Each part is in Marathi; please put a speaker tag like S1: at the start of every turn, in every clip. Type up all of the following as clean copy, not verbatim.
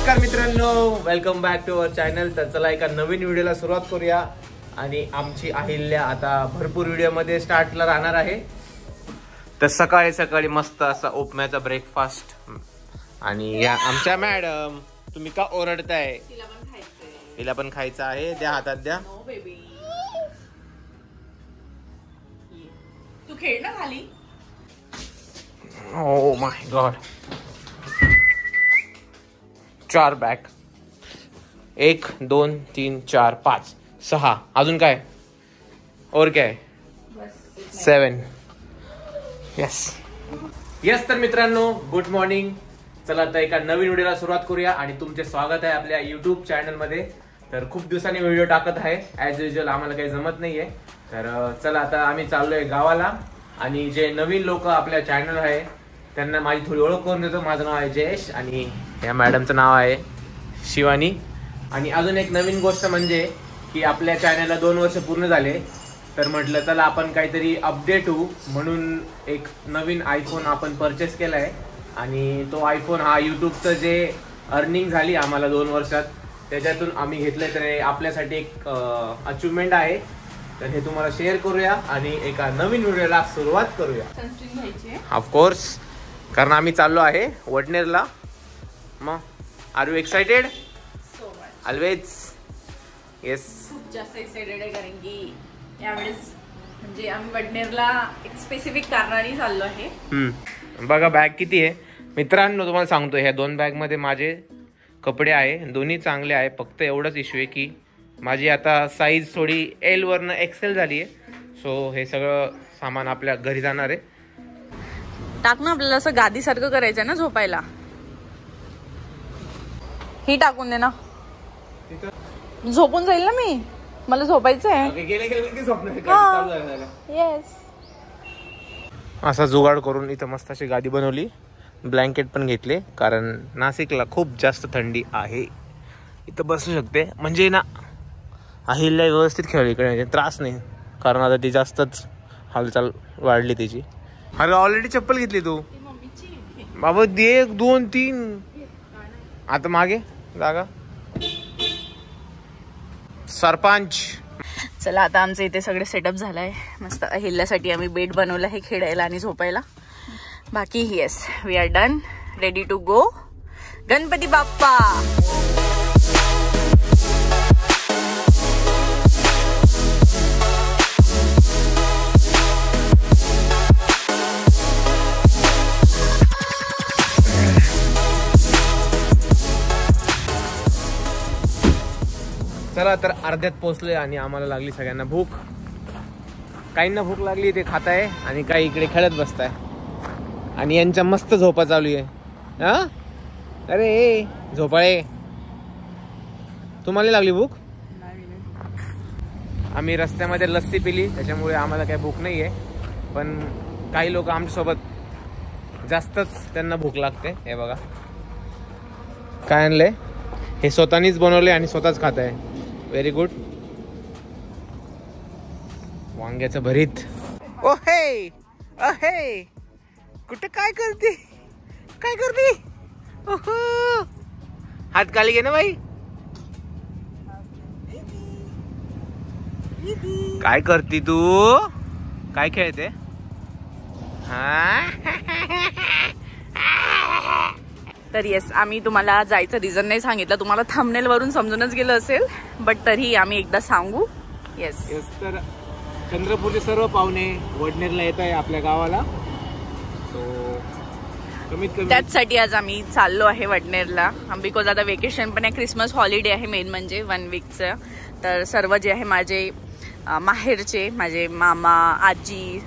S1: नमस्कार मित्रांनो, welcome back to our channel. तर चला एका नवीन व्हिडिओला सुरुवात करूया. आणि आमची अहिल्या आता भरपूर व्हिडिओमध्ये स्टार्टला राहणार आहे. तर सकाळी सकाळी मस्त असा उपम्याचा ब्रेकफास्ट. आणि या आमच्या मॅडम, तुम्ही का ओरडताय? तिला पण खायचं आहे. द्या हातात द्या.
S2: तू खेळ ना खाली.
S1: Oh my God, 4 bag. 1 2 3 4 5 6. अजून काय? और काय? 7. यस. तर मित्रांनो, गुड मॉर्निंग. चला तर एका नवीन व्हिडिओला सुरुवात करूया. आणि तुमचे स्वागत आहे आपल्या युट्यूब चॅनलमध्ये. तर खूप दिवसांनी व्हिडिओ टाकत आहे. ॲज युजल आम्हाला काही जमत नाहीये. तर चला आता आम्ही चाललोय गावाला. आणि जे नवीन लोक आपल्या चॅनल आहे त्यांना माझी थोडी ओळख करून देतो. माझं नाव आहे जयेश आणि या मॅडमचं नाव आहे शिवानी. आणि अजून एक नवीन गोष्ट म्हणजे की आपल्या चॅनलला 2 वर्ष पूर्ण झाले. तर म्हटलं चला आपण काहीतरी अपडेट होऊ म्हणून एक नवीन आयफोन आपण परचेस केला आहे. आणि तो आयफोन हा यूट्यूबचं जे अर्निंग झाली आम्हाला 2 वर्षात त्याच्यातून आम्ही घेतलं. तर आपल्यासाठी एक अचिव्हमेंट आहे. तर हे तुम्हाला शेअर करूया आणि एका नवीन व्हिडिओला सुरुवात करूया.
S2: सनस्क्रीन घ्यायची
S1: ऑफकोर्स, कारण आम्ही चाललो आहे वडनेरला. मग are you excited?
S2: So much.
S1: Always. Yes.
S2: खूप जास्त एक्साइटेड आहे कारण की यावेळेस म्हणजे आम्ही वडनेरला एक स्पेसिफिक कारणाने चाललो आहे.
S1: बघा बॅग किती आहे मित्रांनो. तुम्हाला सांगतो ह्या 2 बॅगमध्ये माझे कपडे आहे. दोन्ही चांगले आहे. फक्त एवढाच इश्यू आहे की माझी आता साईज थोडी एल वरनं एक्सेल झाली आहे. सो हे सगळं सामान आपल्या घरी जाणार आहे.
S2: टाक ना, आपल्याला असं गादी सारखं करायचं आहे ना झोपायला. ही टाकून दे ना, झोपून जाईल ना मी. मला झोपायचं आहे. येस.
S1: असा जुगाड करून इथं मस्त अशी गादी बनवली. ब्लँकेट पण घेतले कारण नाशिकला खूप जास्त थंडी आहे. इथं बसू शकते म्हणजे ना अहिल्या व्यवस्थित खेळली इकडे, त्रास नाही. कारण आता ती जास्तच हालचाल वाढली तिची. अरे ऑलरेडी चप्पल घेतली तू बाबा. 1 2 3. आता मागे जागा. सरपंच.
S2: चला आता आमचं इथे सगळे सेटअप झालंय. मस्त अहिल्यासाठी आम्ही बेड बनवलं आहे खेळायला आणि झोपायला. बाकी yes, we are done, ready to go. Ganpati Bappa.
S1: चला तर अर्ध्यात पोहोचलोय आणि आम्हाला लागली सगळ्यांना भूक. काहींना भूक लागली ते खात आहे आणि काही इकडे खेळत बसताय. आणि यांच्या मस्त झोपा चालू आहे. हा अरे झोपाळे, तुम्हाला लागली भूक? आम्ही रस्त्यामध्ये लस्सी पिली त्याच्यामुळे आम्हाला काही भूक नाही आहे. पण काही लोक आमच्यासोबत जास्तच त्यांना भूक लागते. हे बघा काय आणलंय. हे स्वतःनीच बनवले आणि स्वतःच खात आहे. Very good. वांग्याचं भरीत. ओ हे अहे, कुठे काय करते? काय करते? ओहो, हात खाली घे ना बाई. काय करती तू? काय खेळते?
S2: तर येस, आम्ही तुम्हाला जायचं रिझन नाही सांगितलं. तुम्हाला थंबनेल वरून समजूनच गेलं असेल, बट तरी आम्ही एकदा सांगू. येस.
S1: तर चंद्रपूरचे सर्व पाहुणे वडनेरला येत आहे आपल्या गावाला. सो कमीत कमी
S2: त्याचसाठी आज आम्ही चाललो आहे वडनेरला. बिकॉज आता वेकेशन पण आहे, क्रिसमस हॉलिडे आहे मेन म्हणजे 1 वीकचं. तर सर्व जे आहे माझे माहेरचे, माझे मामा आजी,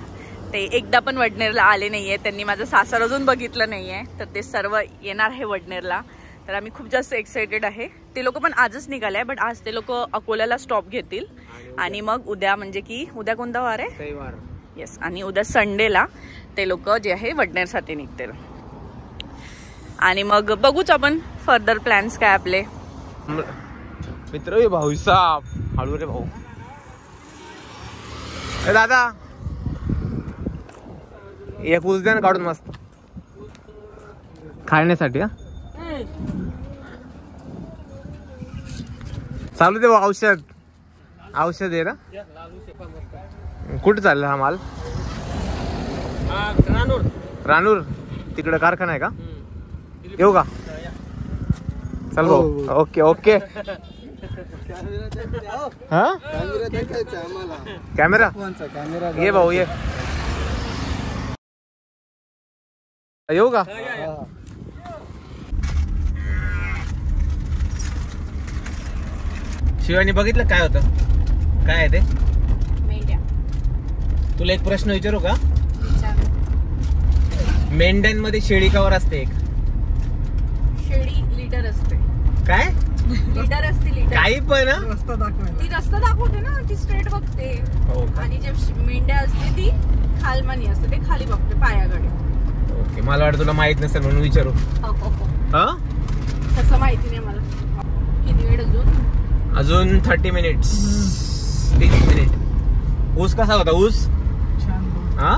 S2: ते एकदा पण वडनेरला आले नाहीये. त्यांनी माझं सासर अजून बघितलं नाहीये. तर ते सर्व येणार आहे वडनेरला. तर आम्ही खूप जास्त एक्साइटेड आहे. ते लोक पण आजच निघाले, बट आज ते लोक अकोल्याला स्टॉप घेतील. आणि मग उद्या म्हणजे की उद्या कोणता वार आहे?
S1: रविवार.
S2: येस. आणि उद्या संडेला ते लोक जे आहे वडनेरसाठी निघतील. आणि मग बघूच आपण फर्दर प्लॅन्स काय आपले.
S1: मित्र भाऊ साहेब, हळू रे भाऊ. दादा एक ऊस द्या ना काढून मस्त खाण्यासाठी. चालू दे भाऊ, औषध आहे ना. कुठे चालला हा माल? रानूर तिकडे कारखाना आहे का? येऊ का? चल भाऊ. Okay okay. हा कॅमेरा ये भाऊ ये. येऊ का? शिवानी बघितलं काय होतं? काय आहे ते? तुला एक प्रश्न विचारू का? मेंढ्यांमध्ये शेळी कवर असते? एक
S2: शेळी लीडर असते.
S1: काय
S2: लीडर असते? लीडर
S1: काही पण
S2: ती रस्ता दाखवते ना, ती स्ट्रेट बघते. आणि जे मेंढ्या असते ती खालमानी असते, ते खाली बघते पायाकडे.
S1: ओके, मला वाटतं तुला माहित नसेल म्हणून विचारू.
S2: तसं माहिती नाही मला. किती वेळ
S1: अजून 30 मिनिट्स. 30 मिनिट. ऊस कसा होता? ऊस हा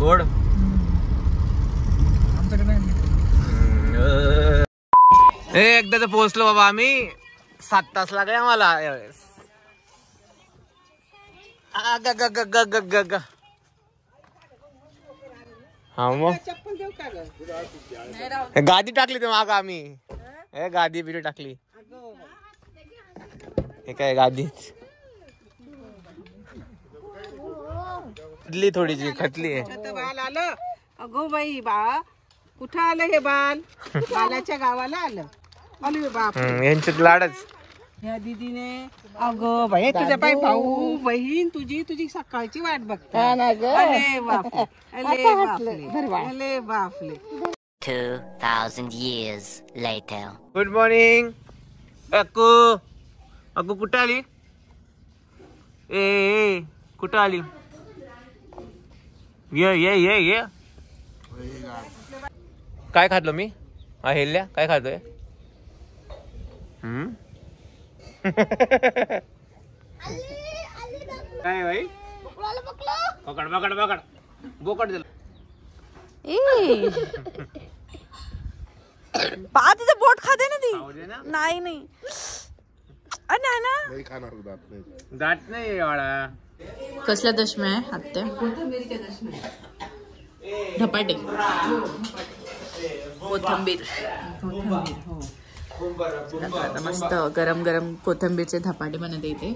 S1: गोड. एकदा पोहोचलो बाबा आम्ही. 7 तास लागले आम्हाला यावेळेस. हा मग गादी टाकली ते माग आम्ही. गादी बिडी टाकली. हे काय गादी थोडीशी खतली आहे.
S3: बाल आलं. अगो बाई बा, कुठं आलं हे बाल? बालाच्या गावाला आलं. अरे बाप,
S1: यांच्यात लाडच.
S3: या दीदीने अगो बाई तुझ्या पाय भाऊ बहीण तुझी सकाळची वाट बघता. अरे बापले, अरे बापले, अरे बापले.
S4: 2000 years later.
S1: Good morning Akku. Akku कुठं आली? ए कुठं आली? ये काय खातलो मी? अहिल्या काय खातोय? काय भाई? पकड बोकड दिलं.
S2: पा तिचं बोट खाते ना ती. नाही
S1: दाट नाही वाळा.
S2: कसल्या दशम्या आहे आत्या? धपाटे कोथंबीर. मस्त गरम गरम कोथंबीरचे धपाटे बनवते इथे.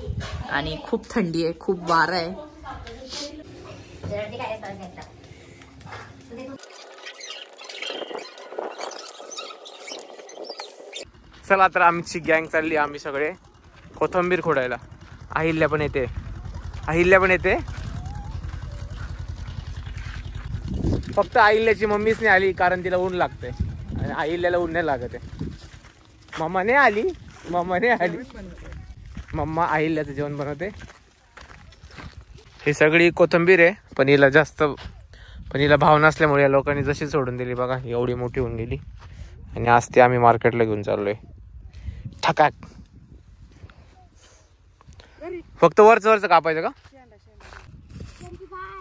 S2: आणि खूप थंडी आहे, खूप वारा आहे.
S1: चला तर आमची गँग चालली. आम्ही सगळे कोथंबीर खोडायला. अहिल्या पण येते. फक्त अहिल्याची मम्मीच नाही आली, कारण तिला ऊन लागतंय. आणि अहिल्याला ऊन नाही लागत आहे. मम्मा नाही आली. मम्मा अहिल्याचं जेवण बनवते. ही सगळी कोथंबीर आहे, पण हिला भाव नसल्यामुळे या लोकांनी जशी सोडून दिली बघा. एवढी मोठी होऊन गेली. आणि आज ते आम्ही मार्केटला घेऊन चाललोय. ठकाक. फक्त वरच कापायचं का?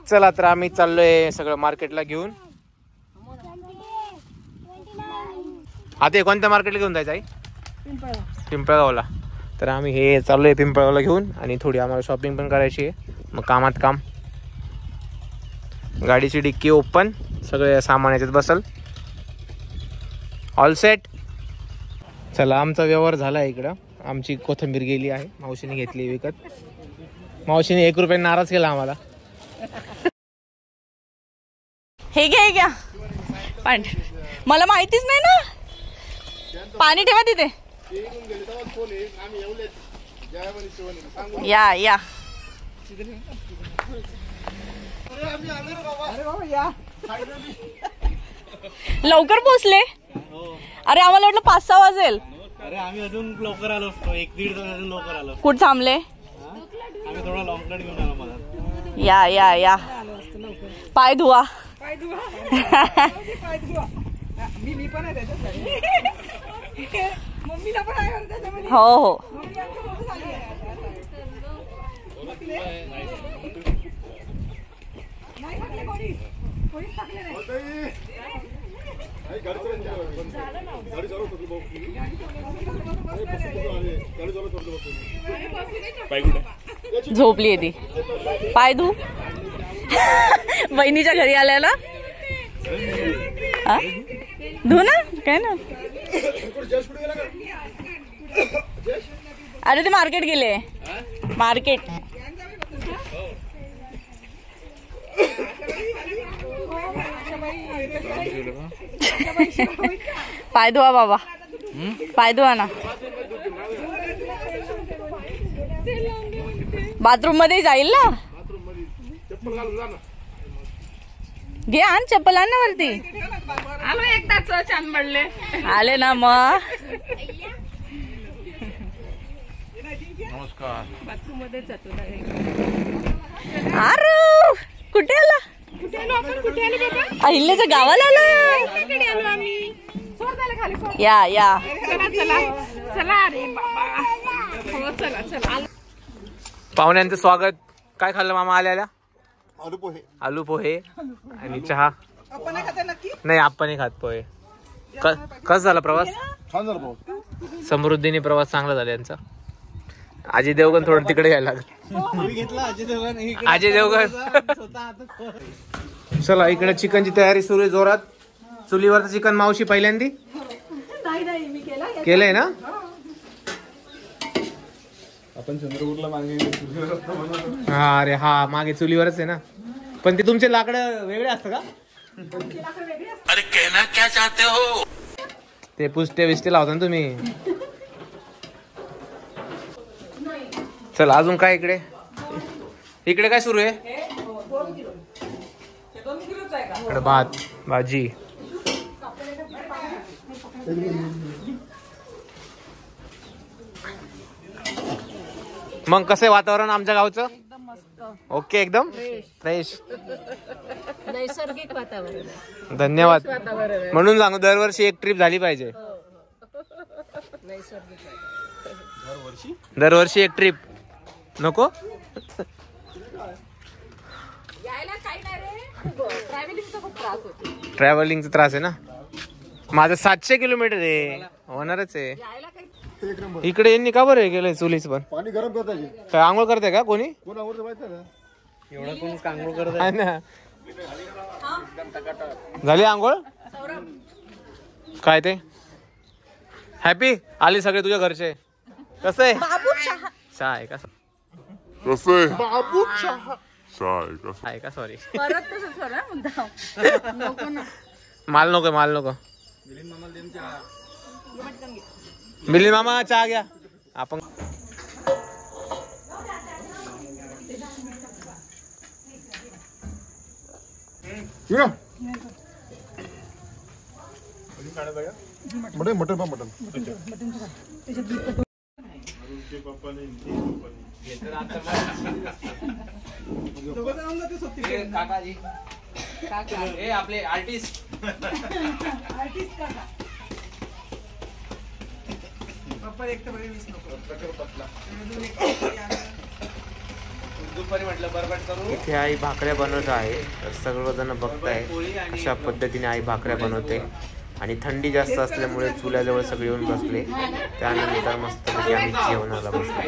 S1: चला तर आम्ही चाललोय सगळं मार्केटला घेऊन. आता कोणत्या मार्केटला घेऊन जायचं आहे? पिंपळगावला. तर आम्ही हे चाललोय पिंपळगावला घेऊन. आणि थोडी आम्हाला शॉपिंग पण करायची आहे. मग कामात काम. गाडीची डिक्की ओपन, सगळे सामान याच्यात बसल. All set. चला आमचा व्यवहार झाला आहे. इकडं आमची कोथिंबीर गेली आहे. मावशीने घेतली विकत. मावशीने 1 रुपये नाराज केला आम्हाला.
S2: हे घ्या पाणी. मला माहितीच नाही ना. पाणी ठेवा तिथे. या लवकर पोहोचले. अरे आम्हाला वाटलं 5-6 वाजेल.
S5: अरे आम्ही अजून लवकर आलो असतो. 1-1.5 तास अजून लवकर आलो.
S2: कुठे थांबले?
S5: आम्ही थोडा लॉंग कट घेऊन आलो मला.
S2: या पाय धुवा.
S3: मी पण आहे मम्मीला पण आहे.
S2: हो झोपली आहे ती. पाय धू. बहिणीच्या घरी आल्याला धू ना, काय ना. अरे ते मार्केट गेले, मार्केट. पाय धुवा बाबा, पाय धुवा ना. बाथरूम मध्ये जाईल ना. घे आण चप्पल, आण ना वरती.
S3: आलो एकदाच छान म्हणले.
S2: आले ना मग.
S1: नमस्कार.
S3: बाथरूम मध्येच जातो.
S2: अरे कुठे आला? अहिल्याच्या गावाला आला. या या.
S1: पाहुण्यांचं स्वागत. काय खाल्लं मामा आल्याला?
S6: आलू पोहे.
S1: आलू पोहे आणि चहा.
S3: आपण खाते नक्की.
S1: नाही आपण नाही खात पोहे. कस झाला प्रवास?
S6: छान झाला पाऊस.
S1: समृद्धीने प्रवास चांगला झाला यांचा. अजय देवगण थोडं तिकडे घ्यायला लागलं. अजय देवगण. चला इकडे चिकनची तयारी सुरू आहे जोरात. चुलीवरचं चिकन मावशी पहिल्यांदी केलंय ना.
S6: आपण चंद्रपूरला मागे
S1: हा अरे हा मागे चुलीवरच आहे ना. पण ते तुमचे लाकडं वेगळे असतं का?
S7: अरे कहना क्या चाहते हो?
S1: ते पुष्टे बिष्टे लावता ना तुम्ही. चला अजून काय इकडे इकडे काय सुरू आहे? इकडे भात भाजी. मग कसं आहे वातावरण आमच्या गावचं? ओके एकदम फ्रेश
S3: नैसर्गिक वातावरण.
S1: धन्यवाद. म्हणून सांगू दरवर्षी एक ट्रिप झाली पाहिजे. दरवर्षी एक ट्रिप नको. ट्रॅव्हलिंगचा त्रास आहे ना. माझं 700 किलोमीटर आहे. होणारच आहे. इकडे यांनी का बरं गेलंय चुलीच पण?
S6: पाणी गरम करता
S1: काय आंघोळ करते का कोणी?
S6: कोण आवडतं माहिती आहे का?
S1: एवढं कोण आंघोळ करत आहे ना. झाली आंघोळ? काय ते हॅपी आले सगळे तुझ्या घरचे. कसं आहे? चहा आहे का? आहे का? सॉरी माल नको माल नको. मिलिंद मामा चहा घ्या. आपण
S6: मटन मटन पा मटन.
S1: आपले आर्टिस्ट दुपारी म्हटलं बरबट करू. इथे आई भाकऱ्या बनवत आहे. तर सर्वजण बघताय अशा पद्धतीने आई भाकऱ्या बनवते. आणि थंडी जास्त असल्यामुळे चुल्याजवळ सगळे येऊन बसले. त्यानंतर मस्तपैकी आम्ही जेवणाला बसलो.